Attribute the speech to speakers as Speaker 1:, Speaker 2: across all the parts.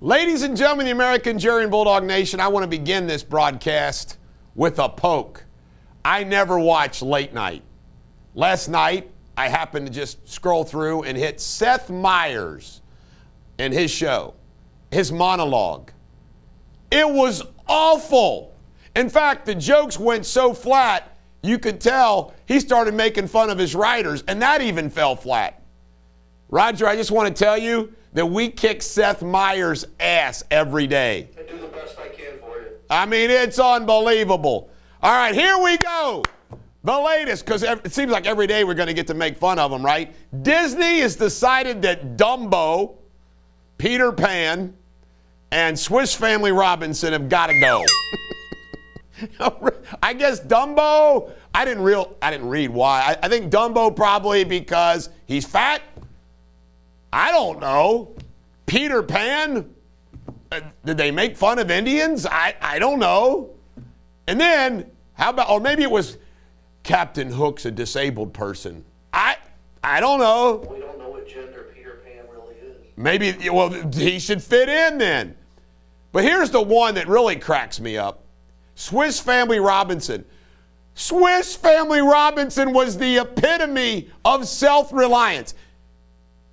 Speaker 1: Ladies and gentlemen, the American jury and Bulldog Nation, I want to begin this broadcast with a poke. I never watch late night. Last night, I happened to just scroll through and hit Seth Meyers and his show, his monologue. It was awful. In fact, the jokes went so flat, you could tell he started making fun of his writers, and that even fell flat. Roger, I just want to tell you that we kick Seth Meyers' ass every day.
Speaker 2: I do the best I can for you.
Speaker 1: I mean, it's unbelievable. All right, here we go. The latest, because it seems like every day we're going to get to make fun of them, right? Disney has decided that Dumbo, Peter Pan, and Swiss Family Robinson have got to go. I guess Dumbo, I didn't read why. I think Dumbo probably because he's fat. I don't know. Peter Pan, did they make fun of Indians? I don't know. And then, how about, or maybe it was Captain Hook's a disabled person. I don't know.
Speaker 2: We don't know what gender Peter Pan really is.
Speaker 1: Maybe, well, he should fit in then. But here's the one that really cracks me up. Swiss Family Robinson. Swiss Family Robinson was the epitome of self-reliance.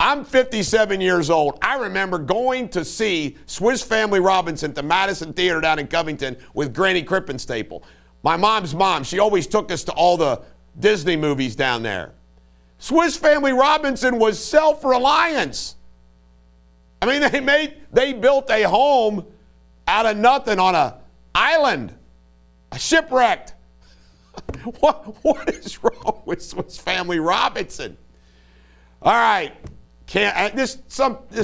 Speaker 1: I'm 57 years old. I remember going to see Swiss Family Robinson at the Madison Theater down in Covington with Granny Krippenstapel. My mom's mom, she always took us to all the Disney movies down there. Swiss Family Robinson was self-reliance. I mean, they built a home out of nothing on an island, a shipwrecked. What is wrong with Swiss Family Robinson? All right. This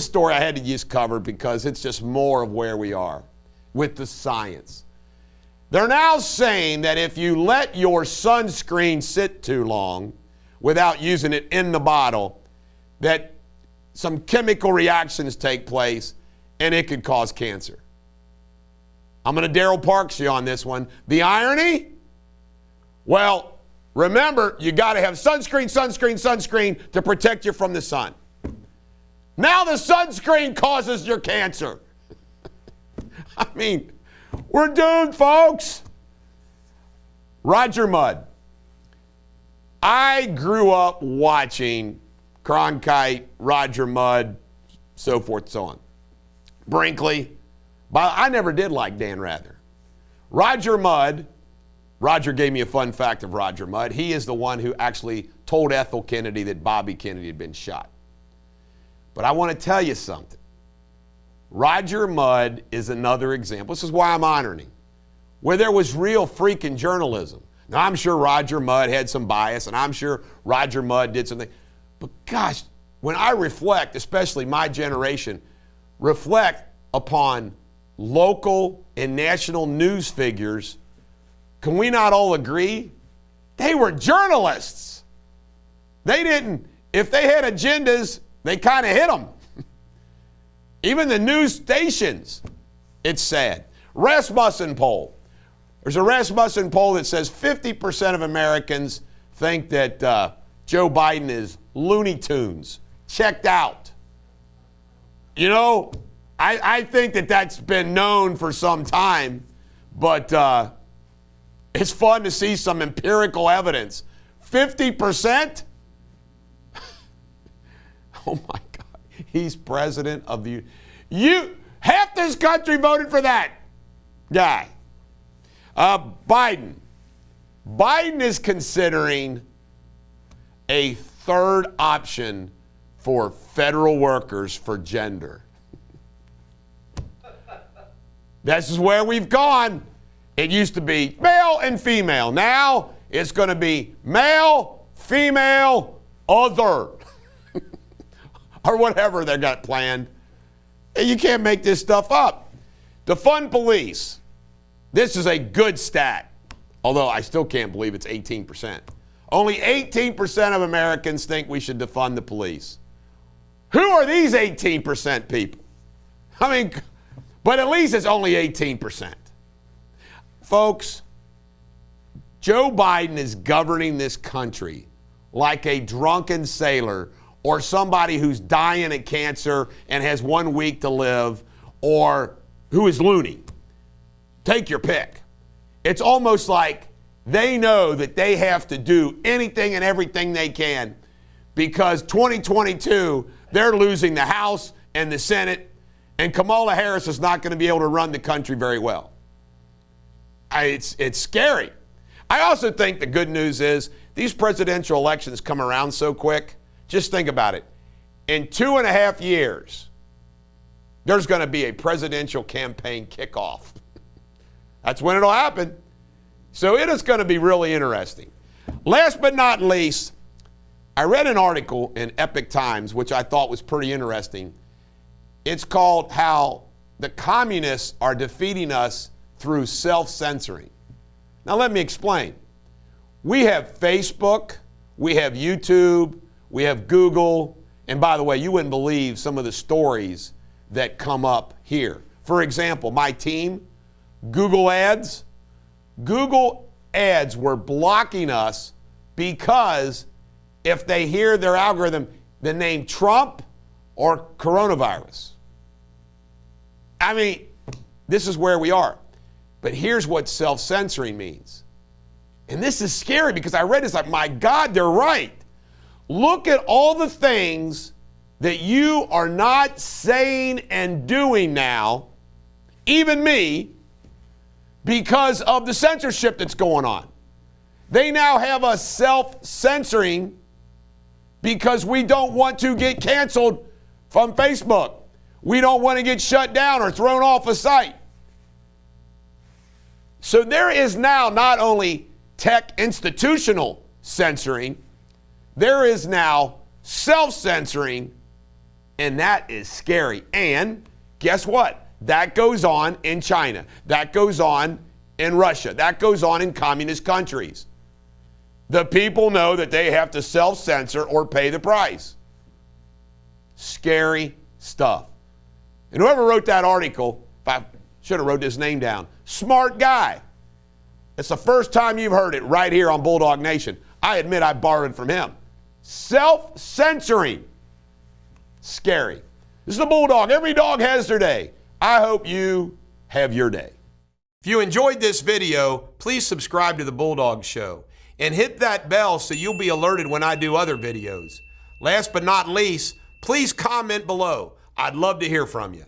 Speaker 1: story I had to just cover because it's just more of where we are with the science. They're now saying that if you let your sunscreen sit too long without using it in the bottle, that some chemical reactions take place and it could cause cancer. I'm going to Daryl Parks you on this one. The irony? Well, remember, you got to have sunscreen to protect you from the sun. Now the sunscreen causes your cancer. I mean, we're doomed, folks. Roger Mudd. I grew up watching Cronkite, Roger Mudd, so forth and so on. Brinkley. But I never did like Dan Rather. Roger Mudd. Roger gave me a fun fact of Roger Mudd. He is the one who actually told Ethel Kennedy that Bobby Kennedy had been shot. But I want to tell you something. Roger Mudd is another example. This is why I'm honoring him. Where there was real freaking journalism. Now, I'm sure Roger Mudd had some bias, and I'm sure Roger Mudd did something. But gosh, when I reflect, especially my generation, reflect upon local and national news figures, can we not all agree? They were journalists. They didn't, if they had agendas, they kind of hit them. Even the news stations, it's sad. Rasmussen poll. There's a Rasmussen poll that says 50% of Americans think that Joe Biden is Looney Tunes, checked out. You know, I think that that's been known for some time, but it's fun to see some empirical evidence. 50%? Oh my God, he's president of the, half this country voted for that guy. Biden is considering a third option for federal workers for gender. This is where we've gone. It used to be male and female. Now it's going to be male, female, other. Or whatever they got planned. You can't make this stuff up. Defund police. This is a good stat, although I still can't believe it's 18%. Only 18% of Americans think we should defund the police. Who are these 18% people? I mean, but at least it's only 18%. Folks, Joe Biden is governing this country like a drunken sailor or somebody who's dying of cancer and has 1 week to live, or who is loony. Take your pick. It's almost like they know that they have to do anything and everything they can because 2022, they're losing the House and the Senate, and Kamala Harris is not going to be able to run the country very well. It's scary. I also think the good news is these presidential elections come around so quick. Just think about it. In 2.5 years, there's going to be a presidential campaign kickoff. That's when it'll happen. So it is going to be really interesting. Last but not least, I read an article in Epoch Times, which I thought was pretty interesting. It's called How the Communists Are Defeating Us Through Self-Censoring. Now let me explain. We have Facebook, we have YouTube, we have Google, and by the way, you wouldn't believe some of the stories that come up here. For example, my team, Google Ads. Google Ads were blocking us because if they hear their algorithm, the name Trump or coronavirus. I mean, this is where we are. But here's what self-censoring means. And this is scary because I read this like, my God, they're right. Look at all the things that you are not saying and doing now, even me, because of the censorship that's going on. They now have us self-censoring because we don't want to get canceled from Facebook. We don't want to get shut down or thrown off a site. So there is now not only tech institutional censoring, there is now self-censoring, and that is scary. And guess what? That goes on in China. That goes on in Russia. That goes on in communist countries. The people know that they have to self-censor or pay the price. Scary stuff. And whoever wrote that article, if I should have wrote his name down, smart guy. It's the first time you've heard it right here on Bulldog Nation. I admit I borrowed it from him. Self-censoring. Scary. This is the Bulldog. Every dog has their day. I hope you have your day. If you enjoyed this video, please subscribe to the Bulldog Show and hit that bell so you'll be alerted when I do other videos. Last but not least, please comment below. I'd love to hear from you.